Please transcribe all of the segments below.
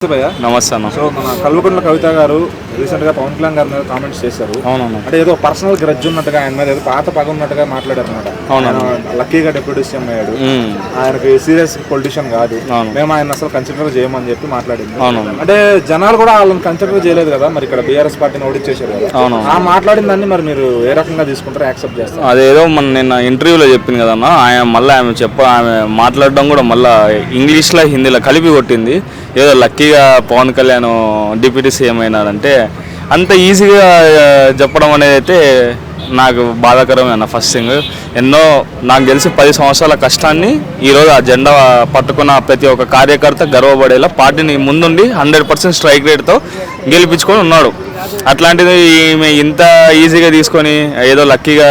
నమస్తే అన్న. సో మన కల్వకుంట్ల కవిత గారు రీసెంట్ గా పవన్ కళ్యాణ్ గారి మీద కామెంట్స్ చేశారు. అవునవును. అంటే ఏదో పర్సనల్ గ్రడ్జ్ ఉన్నట్టుగా ఆయన మీద ఏదో పాత పగ ఉన్నట్టుగా మాట్లాడారు అనమాట. లక్కీగా డిప్యూటీ సీఎం అయ్యాడు, ఆయనకి సీరియస్ పొలిటీషియన్ కాదు, మేము ఆయన అసలు కన్సిడర్ చేయమని చెప్పి మాట్లాడింది. అంటే జనాలు కూడా వాళ్ళని కన్సిడర్ చేయలేదు కదా, మరి ఇక్కడ బీఆర్ఎస్ పార్టీని ఓడించేశారు కదా. ఆ మాట్లాడిన దాన్ని మరి మీరు ఏ రకంగా తీసుకుంటారు, యాక్సెప్ట్ చేస్తారు? అదేదో మన నిన్న ఇంటర్వ్యూలో చెప్పింది కదన్నా, ఆమె మాట్లాడడం కూడా మళ్ళీ ఇంగ్లీష్లో హిందీలో కలిపి కొట్టింది. ఏదో లక్కీగా పవన్ కళ్యాణ్ డిప్యూటీ సీఎం అయినాడంటే అంత ఈజీగా చెప్పడం అనేది అయితే నాకు బాధాకరమైన ఫస్ట్ థింగ్. నాకు తెలిసి 10 సంవత్సరాల కష్టాన్ని ఈరోజు ఆ జెండా పట్టుకున్న ప్రతి ఒక్క కార్యకర్త గర్వపడేలా పార్టీని ముందుండి 100% స్ట్రైక్ రేట్తో గెలిపించుకొని ఉన్నాడు. అట్లాంటిది ఈమె ఇంత ఈజీగా తీసుకొని ఏదో లక్కీగా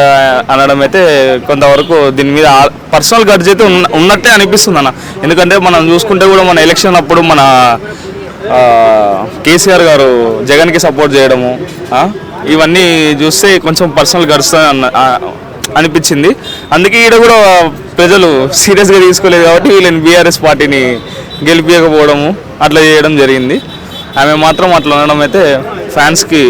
అనడం అయితే కొంతవరకు దీని మీద పర్సనల్ గడ్జ్ అయితే ఉన్నట్టే అనిపిస్తుంది అన్న. ఎందుకంటే మనం చూసుకుంటే కూడా మన ఎలక్షన్ అప్పుడు మన కేసీఆర్ గారు జగన్కి సపోర్ట్ చేయడము ఇవన్నీ చూస్తే కొంచెం పర్సనల్ గడ్జ్ అనిపించింది. అందుకే ఈడ కూడా ప్రజలు సీరియస్గా తీసుకోలేదు కాబట్టి వీళ్ళని బీఆర్ఎస్ పార్టీని గెలిపించకపోవడము అట్లా చేయడం జరిగింది. ఆమె మాత్రం అట్లా ఉండడం అయితే ఫ్యాన్స్కి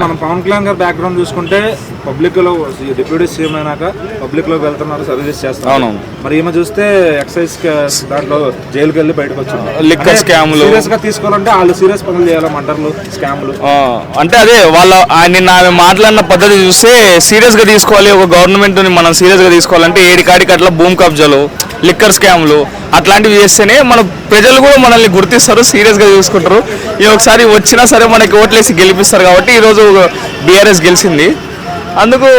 మనం పవన్ కళ్యాణ్ గారి బ్యాక్గ్రౌండ్ చూసుకుంటే పబ్లిక్ లో డిప్యూటీ సీఎం అయినాక పబ్లిక్ లోకి వెళ్తున్నారు, సర్వీస్ చేస్తారు. అవును. మరి ఈమె చూస్తే ఎక్సైజ్ దాంట్లో జైలుకి వెళ్ళి బయటకు వచ్చింది. లిక్కర్ స్కామ్లు సీరియస్ గా తీసుకోవాలంటే వాళ్ళు సీరియస్ పనులు చేయాలి, మర్డర్లు, స్కామ్లు. అంటే అదే నిన్న ఆమె మాట్లాడిన పద్ధతి చూస్తే సీరియస్ గా తీసుకోవాలి, ఒక గవర్నమెంట్ ని మనం సీరియస్ గా తీసుకోవాలంటే ఏడికాడికి అట్లా భూమి కబ్జాలు, లిక్కర్ స్కామ్లు అట్లాంటివి చేస్తేనే మన ప్రజలు కూడా మనల్ని గుర్తిస్తారు, సీరియస్గా చూసుకుంటారు. ఈ ఒకసారి వచ్చినా సరే మనకి ఓట్లేసి గెలిపిస్తారు కాబట్టి ఈరోజు బీఆర్ఎస్ గెలిచింది. అందుకు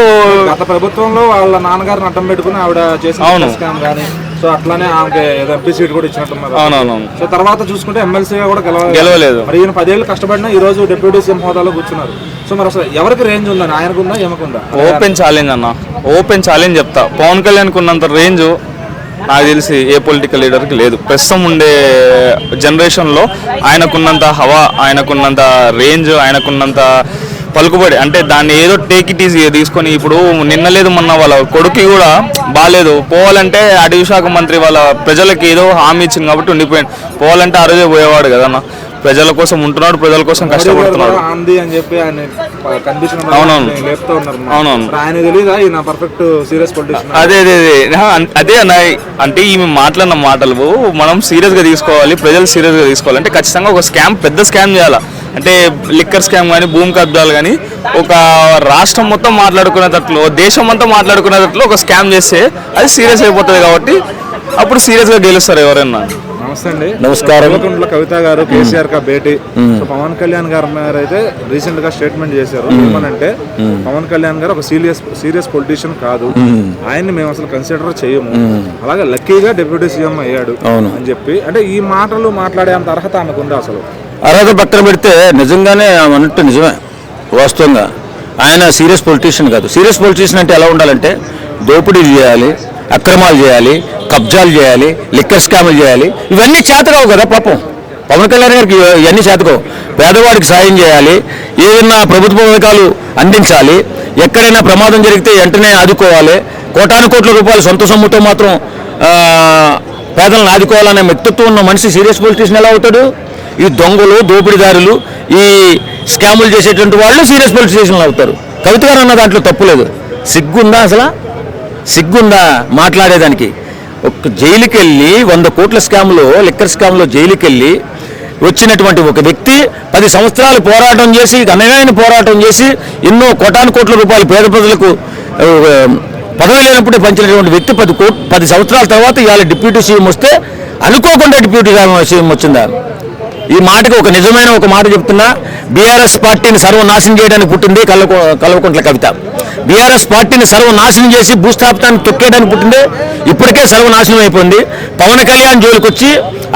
గత ప్రభుత్వంలో వాళ్ళ నాన్నగారిని అడ్డం పెట్టుకుని ఆవిడ చేసిన స్కామ్ కానీ, సో అట్లానే ఆమెకి ఎంపీ సీట్ కూడా ఇచ్చినట్టున్నారు. అవునవును. సో తర్వాత చూసుకుంటే ఎమ్మెల్సీగా కూడా గెలవలేదు. మరి ఈయన 10 ఏళ్ళు కష్టపడినా ఈ రోజు డిప్యూటీ సీఎం హోదాలో కూర్చున్నారు. సో మరి అసలు ఎవరికి రేంజ్ ఉందని, ఆయనకుందా ఏమకుందా? ఓపెన్ ఛాలెంజ్ అన్న, ఓపెన్ ఛాలెంజ్ చెప్తా. పవన్ కళ్యాణ్కి ఉన్నంత రేంజ్ నాకు తెలిసి ఏ పొలిటికల్ లీడర్కి లేదు. ప్రస్తుతం ఉండే జనరేషన్లో ఆయనకున్నంత హవా, ఆయనకున్నంత రేంజ్, ఆయనకున్నంత పలుకుబడి, అంటే దాన్ని ఏదో టేక్ ఇట్ ఈజీ తీసుకొని ఇప్పుడు నిన్న లేదు మొన్న వాళ్ళ కొడుకు కూడా బాగాలేదు, పోవాలంటే అటవీ శాఖ మంత్రి వాళ్ళ ప్రజలకి ఏదో హామీ ఇచ్చింది కాబట్టి ఉండిపోయాడు. పోవాలంటే ఆ రోజే పోయేవాడు కదన్న. ప్రజల కోసం ఉంటున్నాడు, ప్రజల కోసం కష్టపడుతున్నాడు. అదే అన్న. అంటే ఈమె మాట్లాడిన మాటలు మనం సీరియస్గా తీసుకోవాలి, ప్రజలు సీరియస్గా తీసుకోవాలి. అంటే ఖచ్చితంగా ఒక స్కామ్, పెద్ద స్కామ్ చేయాలి. అంటే లిక్కర్ స్కామ్ కానీ, భూమి కబ్జాలు కానీ, ఒక రాష్ట్రం మొత్తం మాట్లాడుకునేటట్లు, దేశం అంతా మాట్లాడుకునేటట్లు ఒక స్కామ్ చేస్తే అది సీరియస్ అయిపోతుంది. కాబట్టి అప్పుడు సీరియస్గా గెలుస్తారు ఎవరైనా. నమస్తే అండి. నమస్కారం. కల్వకుంట్ల కవిత గారు కేసీఆర్ కా భేటీ. పవన్ కళ్యాణ్ గారు అయితే రీసెంట్ గా స్టేట్మెంట్ చేశారు. ఏమనంటే పవన్ కళ్యాణ్ గారు ఒక సీరియస్ పొలిటీషియన్ కాదు, ఆయన్ని మేము అసలు కన్సిడర్ చేయము, అలాగే లక్కీగా డిప్యూటీ సీఎం అయ్యాడు అని చెప్పి. అంటే ఈ మాటలు మాట్లాడే అంత అర్హత ఆమెకు ఉందా? అసలు అర్హత పక్కన పెడితే నిజంగానే అన్నట్టు నిజమే, వాస్తవంగా ఆయన సీరియస్ పొలిటీషియన్ కాదు. సీరియస్ పొలిటీషియన్ అంటే ఎలా ఉండాలంటే దోపిడీలు చేయాలి, అక్రమాలు చేయాలి, కబ్జాలు చేయాలి, లిక్కర్ స్కామ్లు చేయాలి. ఇవన్నీ చేతకావు కదా పాపం. పవన్ కళ్యాణ్ గారికి ఇవన్నీ చేతకావు. పేదవాడికి సాయం చేయాలి, ఏదైనా ప్రభుత్వ పథకాలు అందించాలి, ఎక్కడైనా ప్రమాదం జరిగితే వెంటనే ఆదుకోవాలి, కోటాను కోట్ల రూపాయలు సొంత సొమ్ముతో మాత్రం పేదలను ఆదుకోవాలనే వ్యక్తిత్వం ఉన్న మనిషి సీరియస్ పొలిటీషియన్ ఎలా అవుతాడు? ఈ దొంగలు, దోపిడీదారులు, ఈ స్కాములు చేసేటువంటి వాళ్ళు సీరియస్ పొలిటీషియన్లు అవుతారు. కవిత గారు అన్న దాంట్లో తప్పులేదు. సిగ్గుందా అసలు? సిగ్గుందా మాట్లాడేదానికి? ఒక జైలుకి వెళ్ళి 100 కోట్ల స్కామ్లో, లిక్కర్ స్కామ్లో జైలుకి వెళ్ళి వచ్చినటువంటి ఒక వ్యక్తి 10 సంవత్సరాలు పోరాటం చేసి, ఘనమైన పోరాటం చేసి, ఎన్నో కోటాను కోట్ల రూపాయలు పేద ప్రజలకు పదవి లేనప్పుడే పంచినటువంటి వ్యక్తి 10 సంవత్సరాల తర్వాత ఇవాళ డిప్యూటీ సీఎం వస్తే అనుకోకుండా డిప్యూటీ సీఎం వచ్చిందా? ఈ మాటకి ఒక నిజమైన ఒక మాట చెప్తున్నా, బీఆర్ఎస్ పార్టీని సర్వనాశనం చేయడానికి పుట్టింది కల్వకుంట్ల కవిత. బీఆర్ఎస్ పార్టీని సర్వనాశనం చేసి భూస్థాపితాన్ని తొక్కేయడానికి పుట్టింది, ఇప్పటికే సర్వనాశనం అయిపోయింది. పవన్ కళ్యాణ్ జోలికి వచ్చి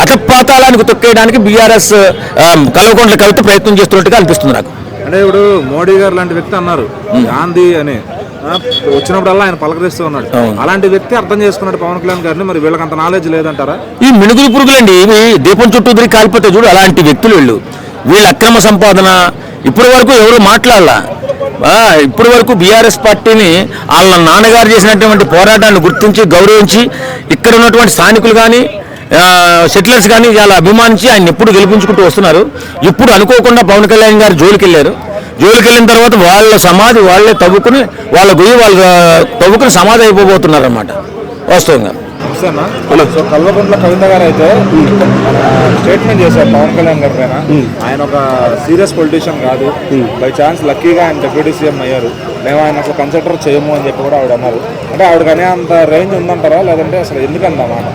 అధపాతాళానికి తొక్కేయడానికి బీఆర్ఎస్ కల్వకుంట్ల కవిత ప్రయత్నం చేస్తున్నట్టుగా అనిపిస్తుంది నాకు. అంటే ఇప్పుడు మోడీ గారు లాంటి వ్యక్తి అన్నారు, గాంధీ అని వచ్చినప్పుడల్లా ఆయన పలకరిస్తూ ఉన్నాడు. అలాంటి వ్యక్తి అర్థం చేసుకున్నాడు పవన్ కళ్యాణ్ గారిని. మరి వీళ్ళకి అంత నాలెడ్జ్ లేదంటారా? ఈ మినుగులు పురుగులండి, ఇవి దీపం చుట్టూ తిరిగి కాలిపోతే చూడు, అలాంటి వ్యక్తులు వీళ్ళ అక్రమ సంపాదన ఇప్పటి వరకు ఎవరు మాట్లాడాల. ఇప్పటి వరకు బీఆర్ఎస్ పార్టీని వాళ్ళ నాన్నగారు చేసినటువంటి పోరాటాన్ని గుర్తించి, గౌరవించి ఇక్కడ ఉన్నటువంటి స్థానికులు కానీ, సెటిలర్స్ కానీ చాలా అభిమానించి ఆయన ఎప్పుడు గెలిపించుకుంటూ వస్తున్నారు. ఇప్పుడు అనుకోకుండా పవన్ కళ్యాణ్ గారు జోలికి వెళ్ళిన తర్వాత వాళ్ళ సమాధి వాళ్ళే తవ్వుకుని వాళ్ళ గొయ్యి వాళ్ళు తవ్వుకుని సమాధి అయిపోబోతున్నారు అన్నమాట వాస్తవంగా. సో కల్వకుంట్ల కవిత గారు అయితే స్టేట్మెంట్ చేశారు పవన్ కళ్యాణ్ గారి పైన, ఆయన ఒక సీరియస్ పొలిటీషియన్ కాదు, బై ఛాన్స్ లక్కీగా ఆయన డిప్యూటీ సీఎం అయ్యారు, మేము ఆయన అసలు కన్సిడర్ చేయము అని చెప్పి కూడా ఆవిడ అన్నారు. అంటే ఆవిడకి అనే అంత రేంజ్ ఉందంటారా, లేదంటే అసలు ఎందుకంత మాట?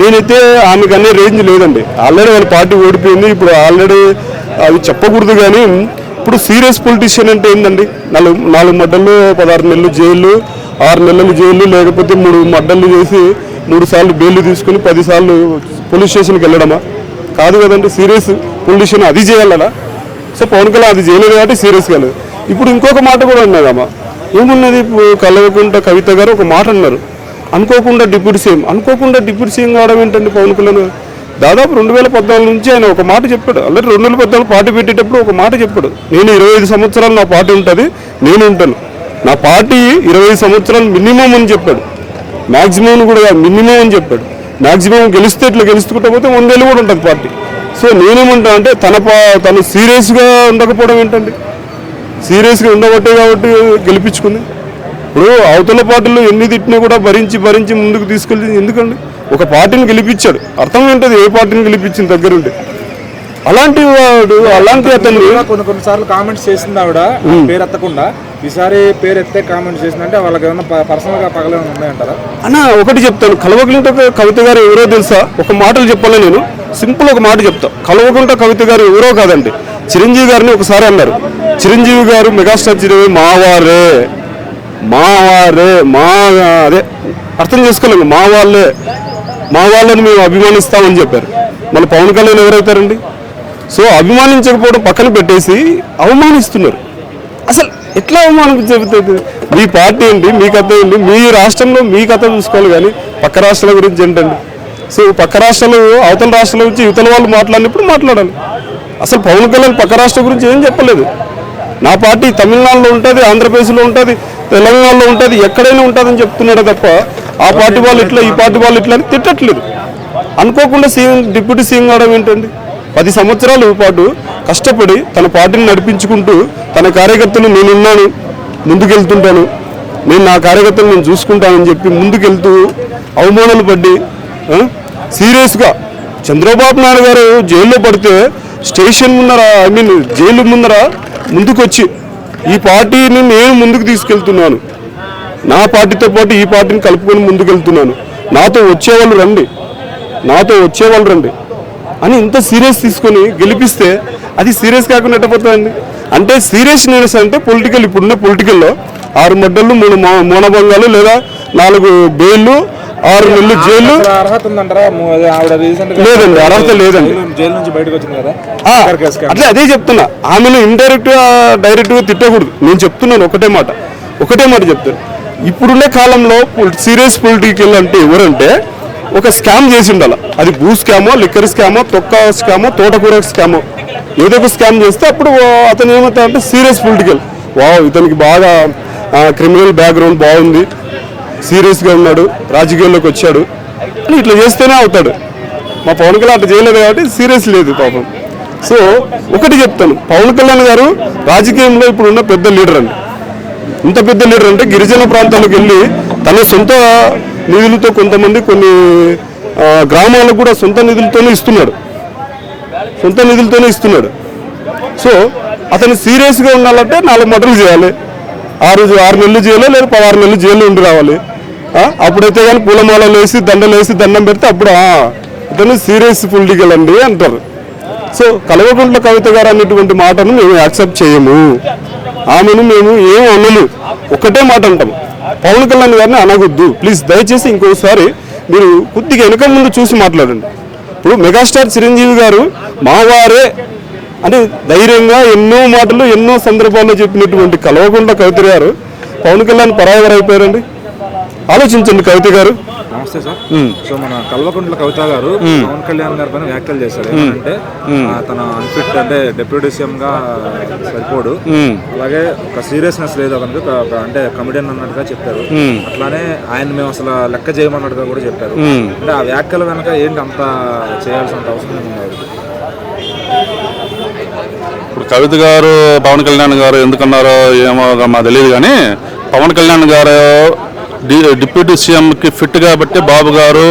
నేనైతే ఆమెకు అనే రేంజ్ లేదండి. ఆల్రెడీ వాళ్ళ పార్టీ ఓడిపోయింది. ఇప్పుడు ఆల్రెడీ అవి చెప్పకూడదు, కానీ ఇప్పుడు సీరియస్ పొలిటీషియన్ అంటే ఏంటండి, 4 మడ్డలు 16 నెలలు జైలు, 6 నెలలు జైలు, లేకపోతే 3 మడ్డలు చేసి 3 సార్లు బెయిల్ తీసుకుని 10 సార్లు పోలీస్ స్టేషన్కి వెళ్ళడమా? కాదు కదండి. సీరియస్ పొలిటీషియన్ అది చేయాలనా? సో పవన్ కళ్యాణ్ అది చేయలేదు కాబట్టి సీరియస్ కాలేదు. ఇప్పుడు ఇంకొక మాట కూడా అన్నదమ్మా, ఏమున్నది, కల్వకుంట్ల కవిత గారు ఒక మాట అన్నారు, అనుకోకుండా డిప్యూటీ సీఎం కావడం ఏంటండి పవన్ కళ్యాణ్. దాదాపు 2014 నుంచి ఆయన ఒక మాట చెప్పాడు. ఆల్రెడీ 2014 పార్టీ పెట్టేటప్పుడు ఒక మాట చెప్పాడు, నేను 25 సంవత్సరాలు నా పార్టీ ఉంటుంది, నేను ఉంటాను, నా పార్టీ 25 సంవత్సరాలు మినిమం అని చెప్పాడు. మ్యాక్సిమం కూడా మినిమం అని చెప్పాడు. మ్యాక్సిమం గెలిస్తే ఇట్లా గెలుచుకుంటా పోతే 100 ఏళ్ళు కూడా ఉంటుంది పార్టీ. సో నేనేమంటా అంటే తను సీరియస్గా ఉండకపోవడం ఏంటండి, సీరియస్గా ఉండబట్టే కాబట్టి గెలిపించుకుంది. ఇప్పుడు అవతల పార్టీలు ఎన్ని తిట్టినా కూడా భరించి ముందుకు తీసుకెళ్ళి ఎందుకండి, ఒక పార్టీని గెలిపించాడు, అర్థం ఏంటది, ఏ పార్టీని గెలిపించిన దగ్గరుండి. అలాంటి వాడు అలాంటి అతను కొన్నిసార్లు కామెంట్స్ చేసింది ఆవిడ పేరు ఎత్తకుండా, ఈసారి పేరు ఎత్తే కామెంట్స్ చేసిందంటే వాళ్ళకి ఏమైనా పర్సనల్ గా పగలేమైనా ఉన్నాయంటారా? అన్న ఒకటి చెప్తాను, కల్వకుంట్ల కవిత గారు ఎవరో తెలుసా? ఒక మాటలు చెప్పాలి, నేను సింపుల్ ఒక మాట చెప్తా. కల్వకుంట్ల కవిత గారు ఎవరో కాదండి, చిరంజీవి గారిని ఒకసారి అన్నారు. చిరంజీవి గారు మెగాస్టార్ చిరంజీవి మావారే అదే అర్థం చేసుకోలేము, మా వాళ్ళని మేము అభిమానిస్తామని చెప్పారు. మన పవన్ కళ్యాణ్ ఎవరైతారండి? సో అభిమానించకపోవడం పక్కన పెట్టేసి అవమానిస్తున్నారు. అసలు ఎట్లా అవమానించబోతుంది? మీ పార్టీ ఏంటి, మీ కథ ఏంటి, మీ రాష్ట్రంలో మీ కథ చూసుకోవాలి, కానీ పక్క రాష్ట్రాల గురించి ఏంటండి? సో పక్క రాష్ట్రాలు అవతల రాష్ట్రాల గురించి యువతల వాళ్ళు మాట్లాడినప్పుడు మాట్లాడాలి. అసలు పవన్ కళ్యాణ్ పక్క రాష్ట్రం గురించి ఏం చెప్పలేదు. నా పార్టీ తమిళనాడులో ఉంటుంది, ఆంధ్రప్రదేశ్లో ఉంటుంది, తెలంగాణలో ఉంటుంది, ఎక్కడైనా ఉంటుందని చెప్తున్నాడు తప్ప ఆ పార్టీ వాళ్ళు ఇట్లా ఈ పార్టీ వాళ్ళు ఇట్లా అని తిట్టట్లేదు. అనుకోకుండా డిప్యూటీ సీఎం కావడం ఏంటండి? 10 సంవత్సరాల పాటు కష్టపడి తన పార్టీని నడిపించుకుంటూ తన కార్యకర్తలు నేనున్నాను, ముందుకెళ్తుంటాను, నేను నా కార్యకర్తలు నేను చూసుకుంటానని చెప్పి ముందుకెళ్తూ అవమానాలు పడి సీరియస్గా చంద్రబాబు నాయుడు గారు జైల్లో పడితే స్టేషన్ ముందర జైలు ముందర ముందుకొచ్చి ఈ పార్టీని నేను ముందుకు తీసుకెళ్తున్నాను, నా పార్టీతో పాటు ఈ పార్టీని కలుపుకొని ముందుకెళ్తున్నాను, నాతో వచ్చేవాళ్ళు రండి అని ఇంత సీరియస్ తీసుకొని గెలిపిస్తే అది సీరియస్ కాకుండా ఎట్టపోతుందండి? అంటే సీరియస్నెస్ అంటే పొలిటికల్, ఇప్పుడున్న పొలిటికల్లో 6 మడ్డలు 3 మౌనభంగాలు లేదా 4 బెయిల్లు 6 నెలలు జైలు. అర్హత ఉందంటారా? లేదండి, అర్హత లేదండి. జైలు నుంచి బయటకు వచ్చింది కదా. అదే చెప్తున్నా, ఆమెను డైరెక్ట్గా తిట్టకూడదు. నేను చెప్తున్నాను ఒకటే మాట చెప్తాను. ఇప్పుడున్న కాలంలో సీరియస్ పొలిటికల్ అంటే ఎవరంటే ఒక స్కామ్ చేసి ఉండాలి. అది భూ స్కామో, లిక్కర్ స్కామో, తొక్క స్కామో, తోటకూర స్కామో, ఏదో ఒక స్కామ్ చేస్తే అప్పుడు అతను ఏమవుతా అంటే సీరియస్ పొలిటికల్, ఇతనికి బాగా క్రిమినల్ బ్యాక్గ్రౌండ్ బాగుంది, సీరియస్గా ఉన్నాడు, రాజకీయాల్లోకి వచ్చాడు అని ఇట్లా చేస్తేనే అవుతాడు. మా పవన్ కళ్యాణ్ అట్లా చేయలేదు కాబట్టి సీరియస్ లేదు పాపం. సో ఒకటి చెప్తాను, పవన్ కళ్యాణ్ గారు రాజకీయంలో ఇప్పుడున్న పెద్ద లీడర్ అండి. ఇంత పెద్ద లీడర్ అంటే గిరిజన ప్రాంతాలకు వెళ్ళి తన సొంత నిధులతో కొన్ని గ్రామాలకు కూడా సొంత నిధులతోనే ఇస్తున్నాడు. సో అతను సీరియస్గా ఉండాలంటే 4 మర్డర్లు చేయాలి, 6 నెలలు జైలు లేదా 16 నెలలు జైలు ఉండి రావాలి. అప్పుడైతే కానీ పూలమాలలు వేసి దండలు వేసి దండం పెడితే అప్పుడు ఇతను సీరియస్ పొలిటికల్ అండి అంటారు. సో కల్వకుంట్ల కవిత గారు అనేటువంటి మాటను మేము యాక్సెప్ట్ చేయము, ఆమెను మేము ఏం అనము, ఒకటే మాట అంటాం, పవన్ కళ్యాణ్ గారిని అనగొద్దు ప్లీజ్. దయచేసి ఇంకోసారి మీరు కొద్దిగా వెనక ముందు చూసి మాట్లాడండి. ఇప్పుడు మెగాస్టార్ చిరంజీవి గారు మావారే అని ధైర్యంగా ఎన్నో మాటలు ఎన్నో సందర్భాల్లో చెప్పినటువంటి కల్వకుంట్ల కవిత గారు పవన్ కళ్యాణ్ పరాయవరైపోయారండి. ఆలోచించండి కవిత గారు. నమస్తే సార్. సో మన కల్వకుంట్ల కవిత గారు పవన్ కళ్యాణ్ గారి పైన వ్యాఖ్యలు చేశారు. ఏమంటే తన అన్ఫిట్ అంటే డిప్యూటీ సీఎం గా సరిపోడు, అలాగే ఒక సీరియస్నెస్ లేదు అతనికి, అంటే కమెడియన్ అన్నట్టుగా చెప్పారు. అట్లానే ఆయన మేము అసలు లెక్క చేయమన్నట్టుగా కూడా చెప్పారు. అంటే ఆ వ్యాఖ్యల వెనక ఏంటి అంత చేయాల్సినంత అవసరం ఉంది? ఇప్పుడు కవిత గారు పవన్ కళ్యాణ్ గారు ఎందుకన్నారో ఏమో మాకు తెలియదు, కానీ పవన్ కళ్యాణ్ గారు డిప్యూటీ సీఎంకి ఫిట్ కాబట్టి బాబు గారు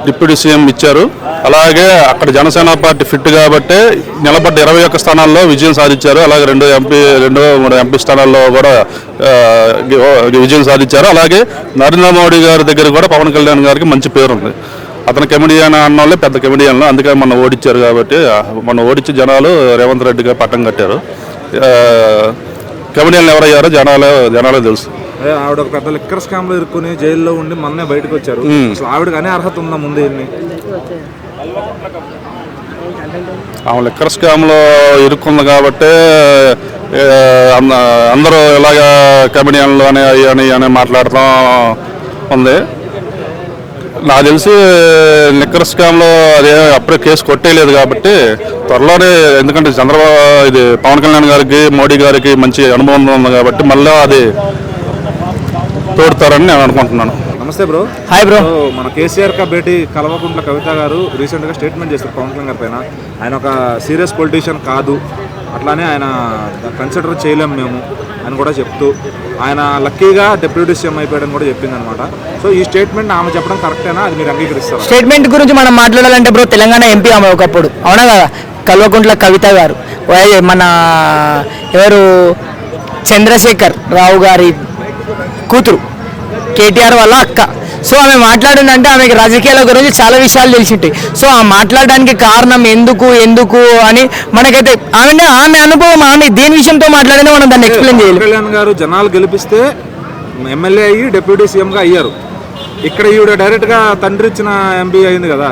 డిప్యూటీ సీఎం ఇచ్చారు. అలాగే అక్కడ జనసేన పార్టీ ఫిట్ కాబట్టి నిలబడ్డ 21 స్థానాల్లో విజయం సాధించారు. అలాగే 2 ఎంపీ స్థానాల్లో కూడా విజయం సాధించారు. అలాగే నరేంద్ర మోడీ గారి దగ్గర కూడా పవన్ కళ్యాణ్ గారికి మంచి పేరు ఉంది. అతను కెమెడియన్ అన్న వాళ్ళే పెద్ద కెమెడియన్లు, అందుకే మనం ఓడించారు. కాబట్టి మనం ఓడించి జనాలు రేవంత్ రెడ్డిగా పట్టం కట్టారు. కెమెడియన్లు ఎవరయ్యారో జనాలే తెలుసు. ఆవిడ ఒక పెద్ద లిక్కర్ స్కామ్ లో ఇరుక్కుని జైల్లో ఉండి మొన్నే బయటకు వచ్చారు. అసలు ఆవిడకి అనే అర్హత ఉందా ముందు? ఆమె లిక్కర్ స్కామ్లో ఇరుక్కుంది కాబట్టి అందరూ ఇలాగ కమెడియన్లు అని మాట్లాడటం ఉంది. నాకు తెలిసి లిక్కర్ స్కామ్లో అదే అప్పుడే కేసు కొట్టేయలేదు కాబట్టి త్వరలోనే, ఎందుకంటే ఇది పవన్ కళ్యాణ్ గారికి మోడీ గారికి మంచి అనుభవం ఉంది కాబట్టి మళ్ళీ అది తోడుతారని నేను అనుకుంటున్నాను. నమస్తే బ్రో. Hi bro. మన కేసీఆర్ కా భేటీ కల్వకుంట్ల కవిత గారు రీసెంట్ గా స్టేట్మెంట్ చేస్తారు పవన్ కళ్యాణ్ గారి పైన. ఆయన ఒక సీరియస్ పొలిటీషియన్ కాదు, అట్లానే ఆయన కన్సిడర్ చేయలేము మేము అని కూడా చెప్తూ, ఆయన లక్కీగా డిప్యూటీ సీఎం అయిపోయాడని కూడా చెప్పింది అనమాట. సో ఈ స్టేట్మెంట్ ఆమె చెప్పడం కరెక్టేనా? అది మీరు అంగీకరిస్తారు? స్టేట్మెంట్ గురించి మనం మాట్లాడాలంటే బ్రో, తెలంగాణ ఎంపీ ఆమె ఒకప్పుడు, అవునా కదా? కల్వకుంట్ల కవిత గారు మన ఎవరు చంద్రశేఖర్ రావు గారి కూతురు, కేటీఆర్ వాళ్ళ అక్క. సో ఆమె మాట్లాడిందంటే ఆమెకి రాజకీయాల గురించి చాలా విషయాలు తెలిసింటాయి. సో ఆ మాట్లాడడానికి కారణం ఎందుకు అని మనకైతే ఆమె అనుభవం, ఆమె దేని విషయంతో మాట్లాడినా మనం దాన్ని ఎక్స్ప్లెయిన్ చేయాలి. కళ్యాణ్ గారు జనాలు గెలిపిస్తే ఎమ్మెల్యే అయ్యి డిప్యూటీ సీఎంగా అయ్యారు. ఇక్కడ ఈవిడ డైరెక్ట్గా తండ్రి ఇచ్చిన ఎంపీ అయింది కదా,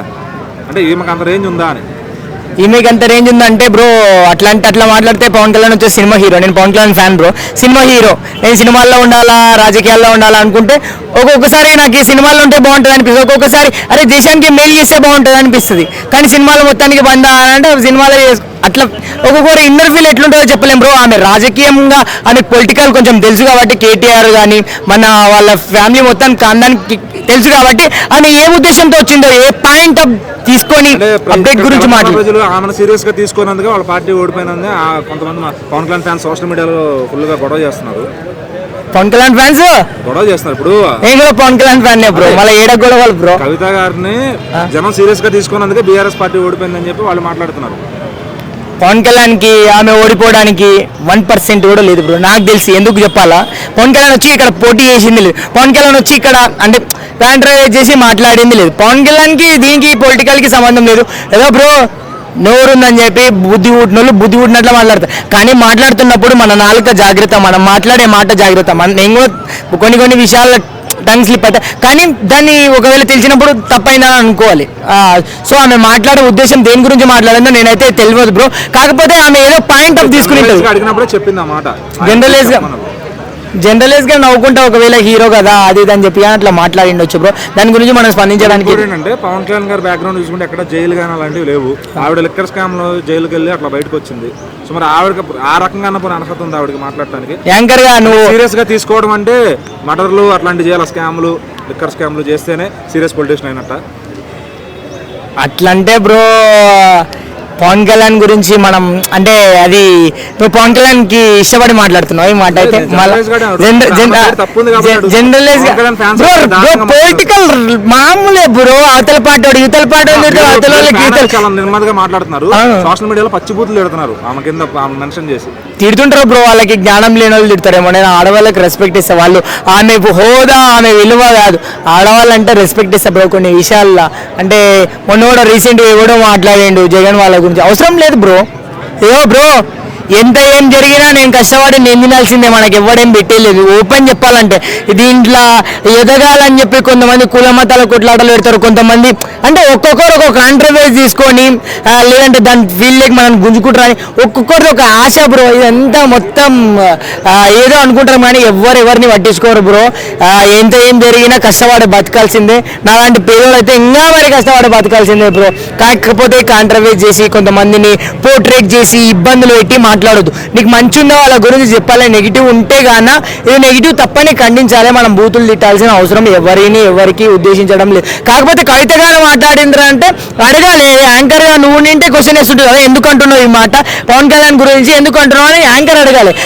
అంటే ఈమెకు అంత రేంజ్ ఉందా అని. ఈమెకి అంత రేంజ్ ఉందంటే బ్రో, అట్లా మాట్లాడితే పవన్ కళ్యాణ్ వచ్చే సినిమా హీరో. నేను Pawan Kalyan fan bro, cinema hero. నేను సినిమాల్లో ఉండాలా, రాజకీయాల్లో ఉండాలా అనుకుంటే ఒక్కొక్కసారి నాకు ఈ సినిమాల్లో ఉంటే బాగుంటుంది అనిపిస్తుంది, ఒక్కొక్కసారి అరే దేశానికి మేలు చేస్తే బాగుంటుంది అనిపిస్తుంది. కానీ సినిమాలో మొత్తానికి బందా అంటే సినిమాలో అట్లా ఒక్కొక్కరు ఇన్నర్ ఫీల్ ఎట్లుంటుందో చెప్పలేం బ్రో. ఆమె రాజకీయంగా ఆమె పొలిటికల్ కొంచెం తెలుసు కాబట్టి, కేటీఆర్ కానీ మన వాళ్ళ ఫ్యామిలీ మొత్తం కాందానికి తెలుసు కాబట్టి, ఆమె ఏ ఉద్దేశంతో వచ్చిందో, ఏ పాయింట్ ఆఫ్ తీసుకొని అప్డేట్ గురించి ప్రజలు ఆమెను సీరియస్ గా తీసుకున్నందుకు వాళ్ళ పార్టీ ఓడిపోయినందుకు కొంతమంది పవన్ కళ్యాణ్ ఫ్యాన్స్ సోషల్ మీడియాలో ఫుల్ గా గొడవ చేస్తున్నారు. పవన్ కళ్యాణ్ ఫ్యాన్స్ గొడవ చేస్తున్నారు. ఇప్పుడు నేను కూడా పవన్ కళ్యాణ్ ఫ్యాన్ బ్రో, మళ్ళీ ఏడ గొడవలు బ్రో. కవిత గారిని జనం సీరియస్ గా తీసుకున్నందుకే బీఆర్ఎస్ పార్టీ ఓడిపోయిందని చెప్పి వాళ్ళు మాట్లాడుతున్నారు. పవన్ కళ్యాణ్కి ఆమె ఓడిపోవడానికి 1% కూడా లేదు బ్రో, నాకు తెలిసి. ఎందుకు చెప్పాలా? పవన్ కళ్యాణ్ వచ్చి ఇక్కడ పోటీ చేసింది లేదు, పవన్ కళ్యాణ్ వచ్చి ఇక్కడ అంటే కాంట్రవర్ట్ చేసి మాట్లాడింది లేదు. పవన్ కళ్యాణ్కి దీనికి పొలిటికల్కి సంబంధం లేదు. ఏదో బ్రో నోరుందని చెప్పి బుద్ధి ఊడినట్లు మాట్లాడతారు. కానీ మాట్లాడుతున్నప్పుడు మన నాలుక జాగ్రత్త, మనం మాట్లాడే మాట జాగ్రత్త. నేను కూడా కొన్ని విషయాల్లో టంగ్ స్లిప్ అవుతా, కానీ దాన్ని ఒకవేళ తెలిసినప్పుడు తప్పైందని అనుకోవాలి. సో ఆమె మాట్లాడే ఉద్దేశం దేని గురించి మాట్లాడిందో నేనైతే తెలియదు బ్రో. కాకపోతే ఆమె ఏదో పాయింట్ ఆఫ్ తీసుకుని అడిగినప్పుడే చెప్పింది అన్నమాట. జనరలైజ్ గా నవ్వుకుంటా ఒకవేళ హీరో కదా అది అని చెప్పి అట్లా మాట్లాడిండొచ్చు బ్రో. దాని గురించి మనం స్పందించడానికి ఏంటంటే పవన్ కళ్యాణ్ గారి బ్యాక్గ్రౌండ్ చూసుకుంటే ఎక్కడ జైలు కానీ అలాంటివి లేవు. ఆవిడ లిక్కర్ స్కామ్ లో జైలుకి వెళ్ళి అట్లా బయటకు వచ్చింది. సో మరి ఆవిడకి ఆ రకంగా అర్హత ఉంది ఆవిడకి మాట్లాడటానికి? యాంకర్ గా నువ్వు సీరియస్ గా తీసుకోవడం అంటే మర్డర్లు అట్లాంటి చేయాలి, స్కామ్లు లిక్కర్ స్కామ్లు చేస్తేనే సీరియస్ పొలిటీషియన్ అయినట్ట. అట్లంటే బ్రో పవన్ కళ్యాణ్ గురించి మనం అంటే అది నువ్వు పవన్ కళ్యాణ్ కి ఇష్టపడి మాట్లాడుతున్నావు ఈ మాట అయితే. పొలిటికల్ మామూలే బ్రో, అవతల పార్టీ యువతల పార్టీ నెమ్మదిగా మాట్లాడుతున్నారు. సోషల్ మీడియాలో పచ్చిబూతులు తిడుతున్నారు ఆమె కింద మెన్షన్ చేసి. తిడుతుంటారు బ్రో, వాళ్ళకి జ్ఞానం లేని వాళ్ళు తిడతారేమో. నేను ఆడవాళ్ళకి రెస్పెక్ట్ ఇస్తా, వాళ్ళు ఆమె హోదా ఆమె విలువ కాదు, ఆడవాళ్ళంటే రెస్పెక్ట్ ఇస్తా బ్రో కొన్ని విషయాల్లో. అంటే మొన్న కూడా రీసెంట్గా ఎవడో మాట్లాడిండు జగన్ వాళ్ళ గురించి, అవసరం లేదు బ్రో. ఏవో బ్రో ఎంత ఏం జరిగినా నేను కష్టపడి నేను తినాల్సిందే, మనకి ఎవడేం పెట్టేలేదు. ఓపెన్ చెప్పాలంటే దీంట్లో ఎదగాలని చెప్పి కొంతమంది కుల మతాల కొట్లాటలు పెడతారు, కొంతమంది అంటే ఒక్కొక్కరు ఒక కాంట్రవర్సీ తీసుకొని లేదంటే దాని ఫీల్డ్కి మనం గుంజుకుంటారని ఒక్కొక్కరిది ఒక ఆశ బ్రో. ఇదంతా మొత్తం ఏదో అనుకుంటారు కానీ ఎవరిని పట్టించుకోరు బ్రో. ఎంత ఏం జరిగినా కష్టపడి బతకాల్సిందే. నాలాంటి పేదోళ్ళు అయితే ఇంకా మరి కష్టపడి బతకాల్సిందే బ్రో. కాకపోతే కాంట్రవర్సీ చేసి కొంతమందిని పోర్ట్రేట్ చేసి ఇబ్బందులు పెట్టి మాట్లాడొద్దు. నీకు మంచి ఉందో వాళ్ళ గురించి చెప్పాలి, నెగిటివ్ ఉంటే గాన ఇది నెగిటివ్ తప్పని ఖండించాలి. మనం బూతులు తిట్టాల్సిన అవసరం ఎవరికి ఉద్దేశించడం లేదు. కాకపోతే కవిత గారు మాట్లాడిండ్రా అంటే అడగాలి, యాంకర్ గా నువ్వు నింటే క్వశ్చన్ వేస్తుంటుంది కదా, ఎందుకు అంటున్నావు ఈ మాట, పవన్ కళ్యాణ్ గురించి ఎందుకు అంటున్నావు అని యాంకర్ అడగాలి.